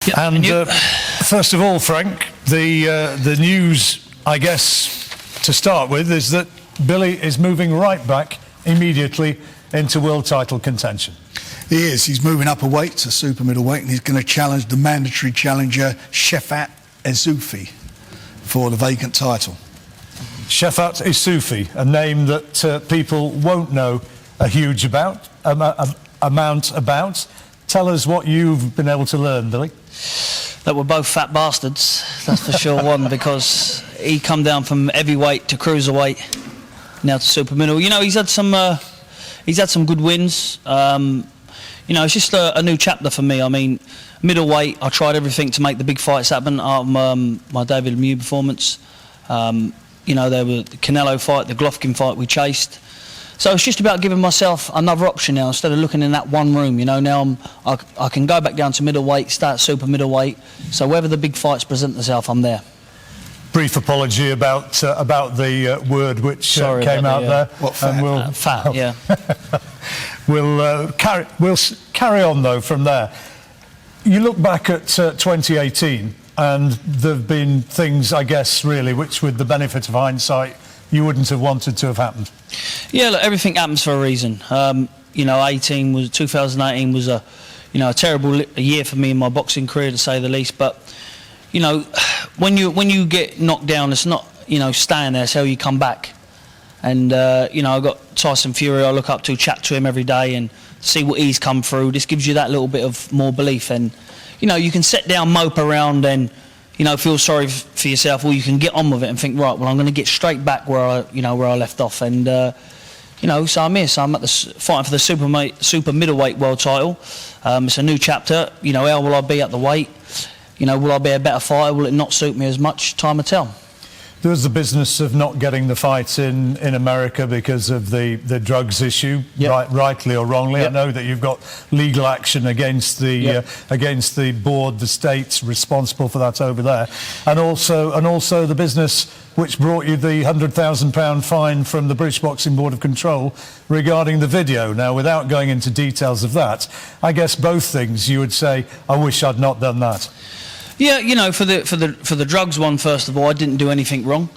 Yeah, and first of all, Frank, the news, I guess, to start with, is that Billy is moving right back immediately into world title contention. He is. He's moving up a weight to super middleweight, and he's going to challenge the mandatory challenger Shefat Issoufi for the vacant title. Shefat Issoufi, a name that people won't know a huge amount about. Tell us what you've been able to learn, Billy. That we're both fat bastards, that's for sure. One, because he come down from heavyweight to cruiserweight, now to super middle. You know, he's had some good wins. You know, it's just a new chapter for me. I mean, middleweight, I tried everything to make the big fights happen. My David Lemieux performance. You know, there were the Canelo fight, the Golovkin fight we chased. So it's just about giving myself another option now instead of looking in that one room. You know, now I can go back down to middleweight, start super middleweight. So wherever the big fights present themselves, I'm there. Brief apology about the word which came out there. What, fat? Fat, yeah. We'll carry on though from there. You look back at 2018, and there've been things, I guess, really, which, with the benefit of hindsight, you wouldn't have wanted to have happened. Yeah, look, everything happens for a reason. You know, 2018 was a terrible year for me in my boxing career, to say the least. But you know, when you get knocked down, it's not, you know, staying there. It's how you come back. And you know, I've got Tyson Fury I look up to, chat to him every day and see what he's come through. This gives you that little bit of more belief. And you know, you can sit down, mope around and, you know, feel sorry for yourself, or you can get on with it and think, right, well, I'm going to get straight back where I left off. And you know, so I'm here. So I'm at fighting for the super middleweight world title. It's a new chapter. You know, how will I be at the weight? You know, will I be a better fighter? Will it not suit me as much? Time will tell. There was the business of not getting the fight in America because of the drugs issue, yep. Rightly or wrongly. Yep. I know that you've got legal action against the against the board, the states responsible for that over there, and also the business which brought you the £100,000 fine from the British Boxing Board of Control regarding the video. Now, without going into details of that, I guess both things you would say, I wish I'd not done that. Yeah, you know, for the drugs one, first of all, I didn't do anything wrong.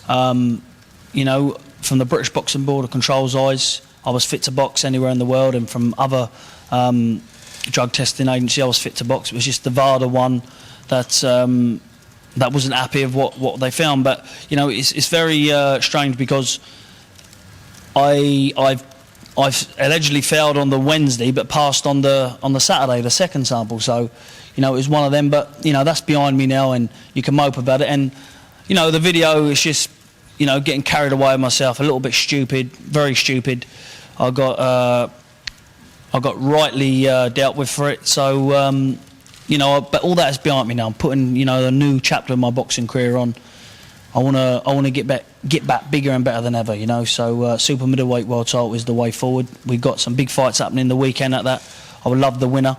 You know, from the British Boxing Board of Control's eyes, I was fit to box anywhere in the world, and from other drug testing agency, I was fit to box. It was just the VADA one that wasn't happy of what they found. But you know, it's very strange because I've allegedly failed on the Wednesday, but passed on the Saturday, the second sample. So, you know, it was one of them, but, you know, that's behind me now and you can mope about it. And, you know, the video is just, you know, getting carried away with myself, a little bit stupid, very stupid. I got rightly dealt with for it. So, you know, but all that is behind me now. I'm putting, you know, a new chapter of my boxing career on. I wanna get back bigger and better than ever, you know. So super middleweight world title is the way forward. We've got some big fights happening the weekend at that. I would love the winner.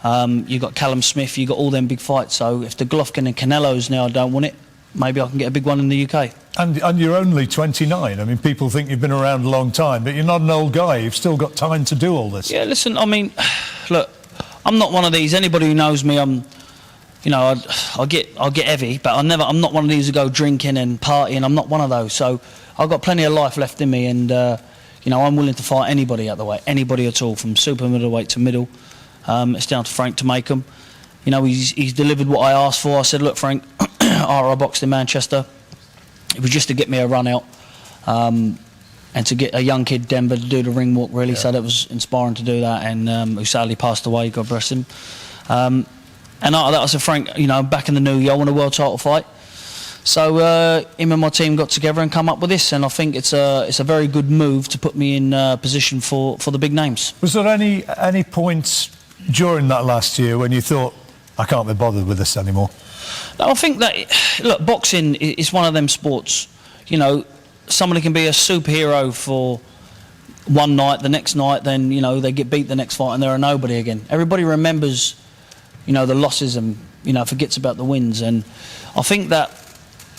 You got Callum Smith, you got all them big fights. So if the Golovkin and Canelos now don't want it, maybe I can get a big one in the UK. And you're only 29. I mean, people think you've been around a long time, but you're not an old guy. You've still got time to do all this. Yeah, listen, I mean, look, I'm not one of these. Anybody who knows me, you know, I'll get heavy, but I'm not one of these who go drinking and partying. I'm not one of those. So I've got plenty of life left in me, and you know, I'm willing to fight anybody at the weight, anybody at all, from super middleweight to middle. It's down to Frank to make them. You know, he's delivered what I asked for. I said, look, Frank, I boxed in Manchester. It was just to get me a run out, and to get a young kid, Denver, to do the ring walk, really. Yeah. So that was inspiring to do that, and who sadly passed away, God bless him. And after that, I said, Frank, you know, back in the new year, I want a world title fight. So him and my team got together and come up with this, and I think it's a very good move to put me in position for the big names. Was there any points during that last year when you thought, I can't be bothered with this anymore? No, I think that, look, boxing is one of them sports. You know, somebody can be a superhero for one night, the next night, then, you know, they get beat the next fight and they're a nobody again. Everybody remembers, you know, the losses and, you know, forgets about the wins. And I think that,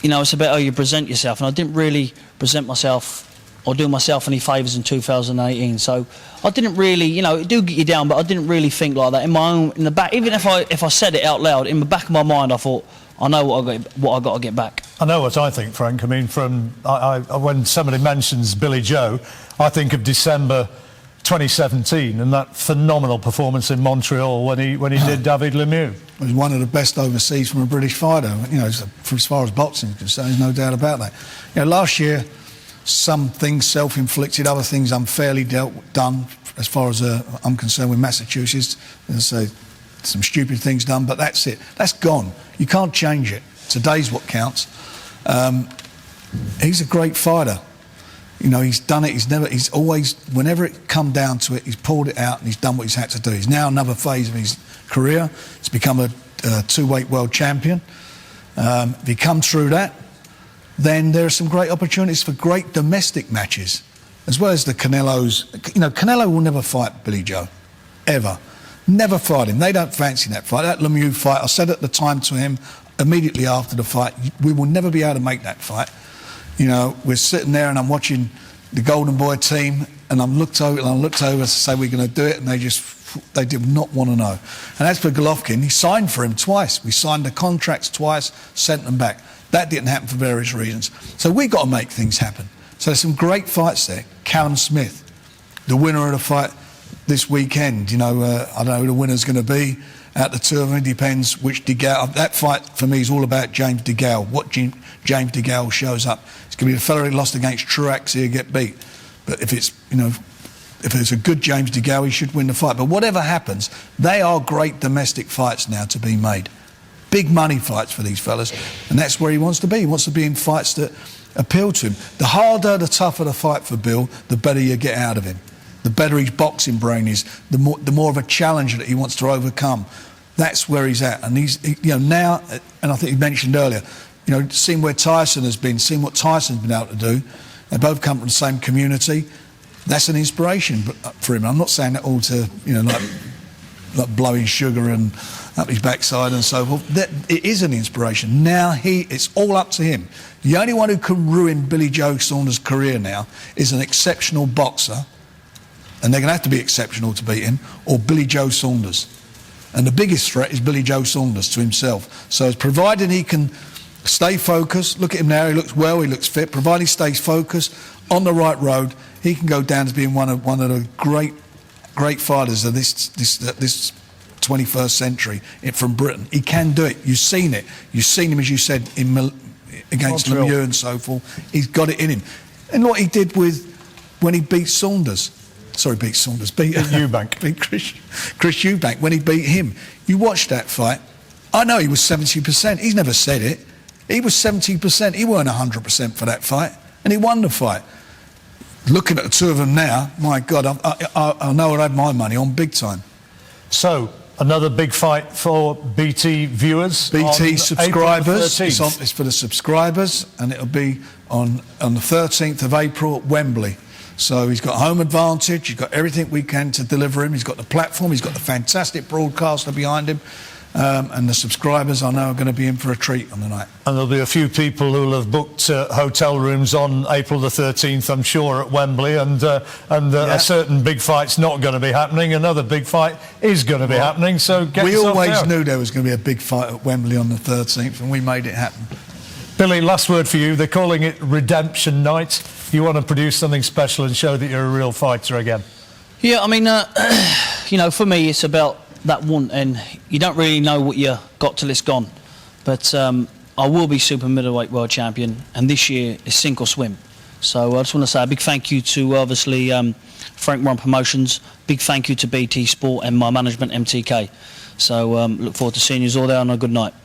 you know, it's about how you present yourself. And I didn't really present myself or do myself any favours in 2018. So I didn't really, you know, it do get you down, but I didn't really think like that. In the back, even if I said it out loud, in the back of my mind, I thought, I know what I got to get back. I know what I think, Frank. I mean, when somebody mentions Billy Joe, I think of December 2017 and that phenomenal performance in Montreal when he did David Lemieux. He was one of the best overseas from a British fighter. You know, for as far as boxing is concerned, there's no doubt about that. You know, last year, some things self-inflicted, other things unfairly done. As far as I'm concerned with Massachusetts, as I say, some stupid things done, but that's it. That's gone. You can't change it. Today's what counts. He's a great fighter. You know, he's done it. He's always, whenever it come down to it, he's pulled it out and he's done what he's had to do. He's now another phase of his career. He's become a two-weight world champion. If he comes through that, then there are some great opportunities for great domestic matches, as well as the Canelos. You know, Canelo will never fight Billy Joe, ever. Never fight him. They don't fancy that fight. That Lemieux fight, I said at the time to him, immediately after the fight, we will never be able to make that fight. You know, we're sitting there and I'm watching the Golden Boy team and I looked over to say we're going to do it, and they did not want to know. And as for Golovkin, he signed for him twice. We signed the contracts twice, sent them back. That didn't happen for various reasons. So we've got to make things happen. So there's some great fights there. Callum Smith, the winner of the fight this weekend, you know, I don't know who the winner's going to be. Out the two of them, it depends which DeGale. That fight for me is all about James DeGale. What James DeGale shows up. It's going to be the fella who lost against Truax here get beat. But if it's, you know, if it's a good James DeGale, he should win the fight. But whatever happens, they are great domestic fights now to be made. Big money fights for these fellas, and that's where he wants to be. He wants to be in fights that appeal to him. The harder, the tougher the fight for Bill, the better you get out of him. The better his boxing brain is, the more of a challenge that he wants to overcome. That's where he's at. And you know, now, and I think you mentioned earlier, you know, seeing where Tyson has been, seeing what Tyson's been able to do, they both come from the same community. That's an inspiration for him. I'm not saying that all to, you know, like blowing sugar and up his backside and so forth. It is an inspiration. Now it's all up to him. The only one who can ruin Billy Joe Saunders' career now is an exceptional boxer, and they're going to have to be exceptional to beat him, or Billy Joe Saunders. And the biggest threat is Billy Joe Saunders to himself. So provided he can stay focused, look at him now, he looks well, he looks fit, provided he stays focused, on the right road, he can go down as being one of the great fighters of this 21st century from Britain. He can do it. You've seen it. You've seen him, as you said, against Lemieux and so forth. He's got it in him. And what he did when he beat Saunders, beat Eubank. Beat Chris Eubank, when he beat him. You watched that fight. I know he was 70%. He's never said it. He was 70%. He weren't 100% for that fight. And he won the fight. Looking at the two of them now, my God, I know I'd have my money on big time. So, another big fight for BT viewers. BT subscribers. It's It's for the subscribers, and it'll be on the 13th of April at Wembley. So he's got home advantage, he's got everything we can to deliver him, he's got the platform, he's got the fantastic broadcaster behind him, and the subscribers I know are going to be in for a treat on the night. And there'll be a few people who'll have booked hotel rooms on April the 13th, I'm sure, at Wembley, and a certain big fight's not going to be happening, another big fight is going to be happening, so get We yourself always down. knew there was going to be a big fight at Wembley on the 13th, and we made it happen. Billy, last word for you. They're calling it Redemption Night. You want to produce something special and show that you're a real fighter again. Yeah, I mean, you know, for me, it's about that want, and you don't really know what you got till it's gone. But I will be super middleweight world champion, and this year is sink or swim. So I just want to say a big thank you to, obviously, Frank Ron Promotions. Big thank you to BT Sport and my management, MTK. So look forward to seeing you all there on a good night.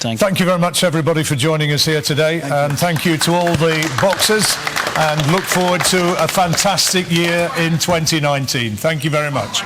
Thank you very much, everybody, for joining us here today. And thank you to all the boxers, and look forward to a fantastic year in 2019. Thank you very much.